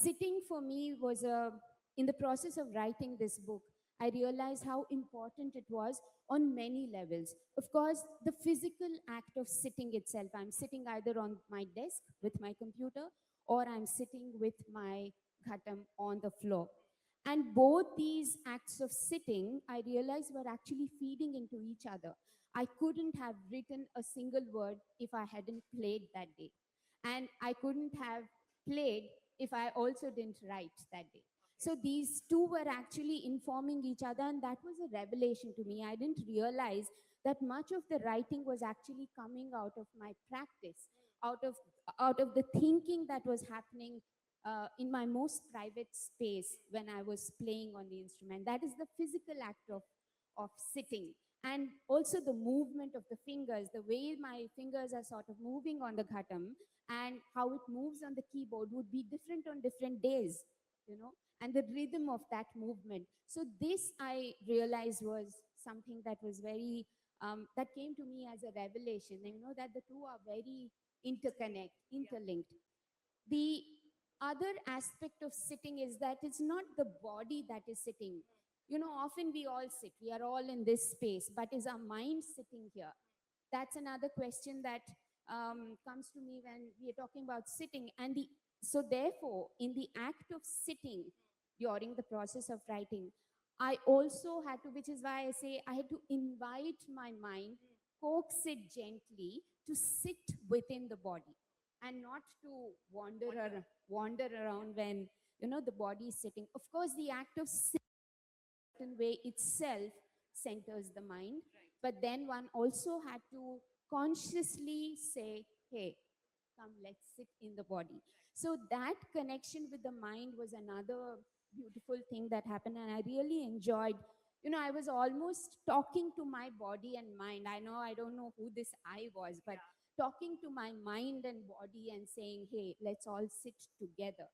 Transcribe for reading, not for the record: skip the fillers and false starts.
sitting for me was in the process of writing this book, I realized how important it was on many levels. Of course, the physical act of sitting itself, I'm sitting either on my desk with my computer or I'm sitting with my ghatam on the floor. And both these acts of sitting, I realized, were actually feeding into each other. I couldn't have written a single word if I hadn't played that day. And I couldn't have played if I also didn't write that day. So these two were actually informing each other, and that was a revelation to me. I didn't realize that much of the writing was actually coming out of my practice, out of out of the thinking that was happening in my most private space when I was playing on the instrument. That is the physical act of sitting. And also the movement of the fingers, the way my fingers are sort of moving on the ghatam and how it moves on the keyboard would be different on different days, you know, and the rhythm of that movement. So this I realized was something that was very, that came to me as a revelation, you know, that the two are very interlinked. The other aspect of sitting is that it's not the body that is sitting. You know, often we all sit, we are all in this space, but is our mind sitting here? That's another question that comes to me when we are talking about sitting. So therefore, in the act of sitting during the process of writing, I also had to, which is why I say I had to invite my mind, coax it gently to sit within the body and not to wander around when, you know, the body is sitting. Of course, the act of sitting certain way itself centers the mind, but then one also had to consciously say, hey, come, let's sit in the body. So that connection with the mind was another beautiful thing that happened, and I really enjoyed. You know, I was almost talking to my body and mind. I don't know who this I was, but talking to my mind and body and saying, hey, let's all sit together.